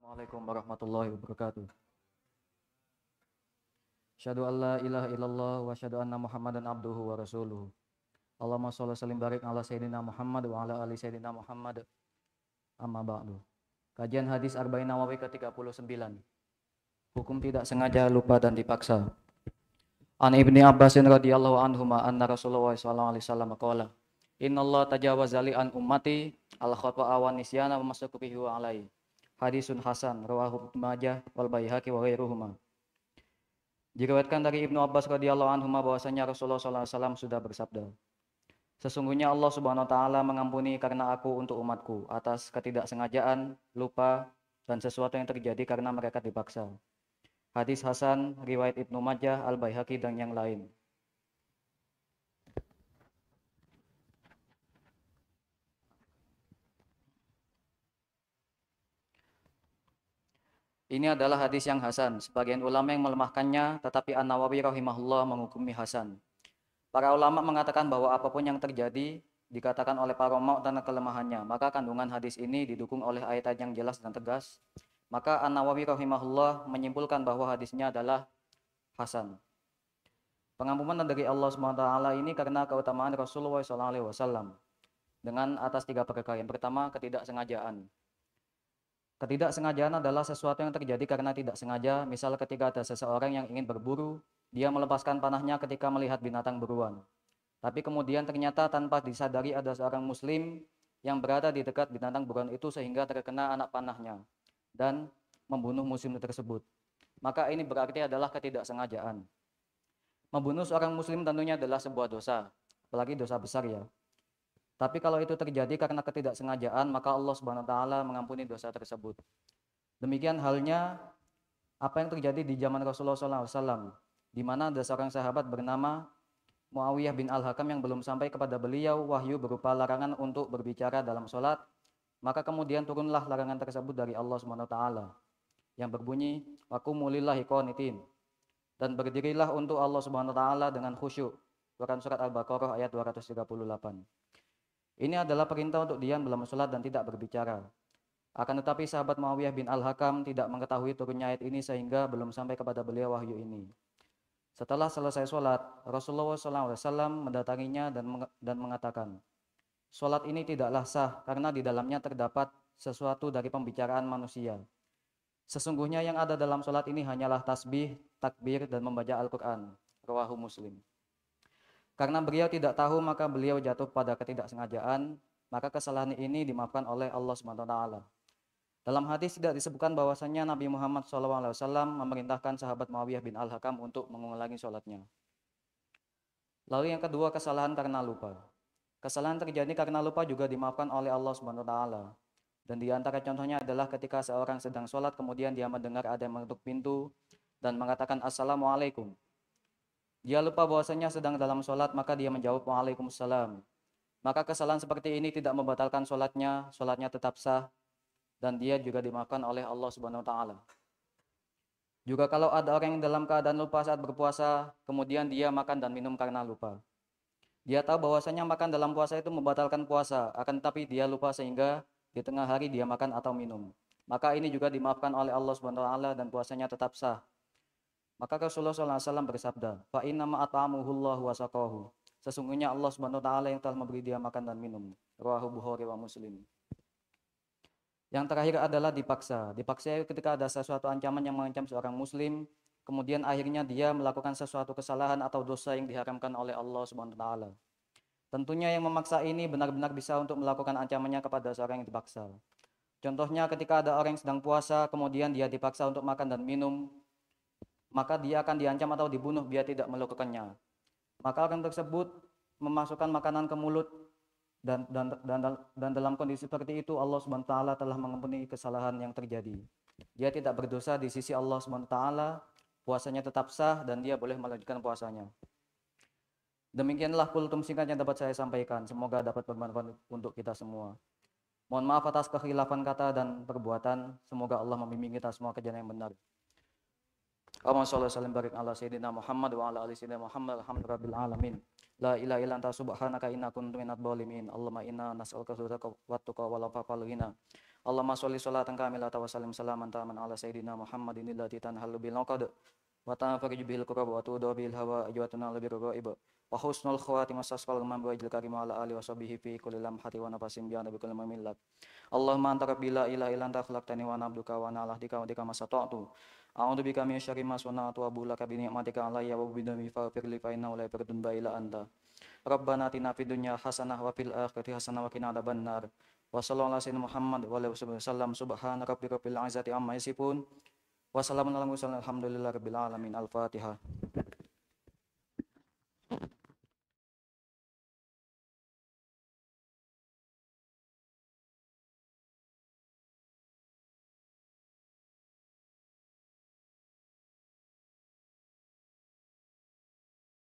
Assalamualaikum warahmatullahi wabarakatuh. Asyhadu an la ilaha illallah wa asyhadu anna Muhammadan abduhu wa rasuluhu. Allahumma shalli sallim barik ala sayyidina Muhammad wa ala ali sayyidina Muhammad. Amma ba'du. Kajian hadis Arba'in Nawawi ke-39. Hukum tidak sengaja, lupa dan dipaksa. An Ibni Abbasin radhiyallahu anhuma anna Rasulullah sallallahu alaihi wasallam qala, "Innallaha tajawaza li an ummati al-khata'a wa nisyana wa mastukrihu alaihi." Hadisun hasan rawahu Ibnu Majah wal Baihaqi wa ghairuhuma. Diriwayatkan dari Ibnu Abbas radhiyallahu anhu bahwasanya Rasulullah SAW sudah bersabda, sesungguhnya Allah Subhanahu wa taala mengampuni karena aku untuk umatku atas ketidaksengajaan, lupa, dan sesuatu yang terjadi karena mereka dipaksa. Hadis hasan riwayat Ibnu Majah, Al Baihaqi dan yang lain. Ini adalah hadis yang hasan. Sebagian ulama yang melemahkannya, tetapi An-Nawawi rahimahullah menghukumi hasan. Para ulama mengatakan bahwa apapun yang terjadi dikatakan oleh para ulama tentang kelemahannya, maka kandungan hadis ini didukung oleh ayat yang jelas dan tegas. Maka An-Nawawi rahimahullah menyimpulkan bahwa hadisnya adalah hasan. Pengampunan dari Allah SWT ini karena keutamaan Rasulullah SAW dengan atas 3 perkara. Yang pertama, ketidaksengajaan. Ketidaksengajaan adalah sesuatu yang terjadi karena tidak sengaja. Misal ketika ada seseorang yang ingin berburu, dia melepaskan panahnya ketika melihat binatang buruan. Tapi kemudian ternyata tanpa disadari ada seorang muslim yang berada di dekat binatang buruan itu sehingga terkena anak panahnya dan membunuh muslim tersebut. Maka ini berarti adalah ketidaksengajaan. Membunuh seorang muslim tentunya adalah sebuah dosa, apalagi dosa besar ya. Tapi kalau itu terjadi karena ketidaksengajaan, maka Allah Subhanahu wa taala mengampuni dosa tersebut. Demikian halnya apa yang terjadi di zaman Rasulullah SAW, di mana ada seorang sahabat bernama Muawiyah bin Al-Hakam yang belum sampai kepada beliau wahyu berupa larangan untuk berbicara dalam sholat. Maka kemudian turunlah larangan tersebut dari Allah Subhanahu wa taala yang berbunyi, "Waqumu lillahi qanitin." Dan berdirilah untuk Allah Subhanahu wa taala dengan khusyuk. Quran surat Al-Baqarah ayat 238. Ini adalah perintah untuk diam dalam sholat dan tidak berbicara. Akan tetapi sahabat Muawiyah bin Al-Hakam tidak mengetahui turunnya ayat ini sehingga belum sampai kepada beliau wahyu ini. Setelah selesai sholat, Rasulullah SAW mendatanginya dan mengatakan, sholat ini tidaklah sah karena di dalamnya terdapat sesuatu dari pembicaraan manusia. Sesungguhnya yang ada dalam sholat ini hanyalah tasbih, takbir, dan membaca Al-Quran. Rawahu Muslim. Karena beliau tidak tahu maka beliau jatuh pada ketidaksengajaan, maka kesalahan ini dimaafkan oleh Allah SWT. Dalam hadis tidak disebutkan bahwasanya Nabi Muhammad SAW memerintahkan sahabat Muawiyah bin Al-Hakam untuk mengulangi sholatnya. Lalu yang kedua, kesalahan karena lupa. Kesalahan terjadi karena lupa juga dimaafkan oleh Allah SWT. Dan di antara contohnya adalah ketika seorang sedang sholat kemudian dia mendengar ada yang mengetuk pintu dan mengatakan Assalamualaikum. Dia lupa bahwasanya sedang dalam sholat, maka dia menjawab Waalaikumsalam. Maka kesalahan seperti ini tidak membatalkan sholatnya, sholatnya tetap sah, dan dia juga dimaafkan oleh Allah Subhanahu wa taala. Juga kalau ada orang yang dalam keadaan lupa saat berpuasa, kemudian dia makan dan minum karena lupa. Dia tahu bahwasanya makan dalam puasa itu membatalkan puasa, akan tetapi dia lupa sehingga di tengah hari dia makan atau minum. Maka ini juga dimaafkan oleh Allah Subhanahu wa taala dan puasanya tetap sah. Maka Rasulullah SAW bersabda, fa inna ma'atamuhullahu wa saqahu. Sesungguhnya Allah Subhanahu wa taala yang telah memberi dia makan dan minum. Rawahu Bukhari wa Muslim. Yang terakhir adalah dipaksa. Dipaksa ketika ada sesuatu ancaman yang mengancam seorang muslim, kemudian akhirnya dia melakukan sesuatu kesalahan atau dosa yang diharamkan oleh Allah Subhanahu wa taala. Tentunya yang memaksa ini benar-benar bisa untuk melakukan ancamannya kepada seorang yang dipaksa. Contohnya ketika ada orang yang sedang puasa, kemudian dia dipaksa untuk makan dan minum, maka dia akan diancam atau dibunuh biar tidak melakukannya. Maka orang tersebut memasukkan makanan ke mulut dan dalam kondisi seperti itu Allah Subhanahu wa taala telah mengampuni kesalahan yang terjadi. Dia tidak berdosa di sisi Allah Subhanahu wa taala, puasanya tetap sah dan dia boleh melanjutkan puasanya. Demikianlah kultum singkat yang dapat saya sampaikan. Semoga dapat bermanfaat untuk kita semua. Mohon maaf atas kekhilafan kata dan perbuatan. Semoga Allah membimbing kita semua ke jalan yang benar. Allahumma shalli wa sallim barik ala sayyidina Muhammad wa ala ali sayyidina Muhammad alhamdulillahil alamin. La ilaha illa anta subhanaka inna kuntu minadh dhalimin. Allahumma inna nas'aluka hudaka wa tuqa wal afafa wal ghina Allahumma sholli sholatan kamilatan wa sallim salaman taman ala sayyidina Muhammadin allati tanhalu bil 'uqad wa tanfariju bil kurab wa tudu bil hawa ajwatuna bil ghaib wa husnul khawatim wasasqal man wa ajil karim ala ali wa sahbihi fi kulli lamhati wa nafasin bi anabi kulli mamillat. Allahumma anta rabbi la ilaha illa anta khalaqtani wa ana abduka wa ana ala ahdika wa dika masata'tu. A'udzu bika min syarri ma sana'tu wa bulaka bi ni'matika alayya wa bi dhanbi faghfir li fa innahu la yaghfiru dhanba illa anta. Rabbana atina fid dunya hasanah wa fil akhirati hasanah wa qina adzabannar. Wa sallallahu ala sayyidina Muhammad wa alihi wasallam subhana rabbika rabbil izzati amma yasifun wa salamun alal mursalin alhamdulillahi rabbil alamin. Al-Fatihah.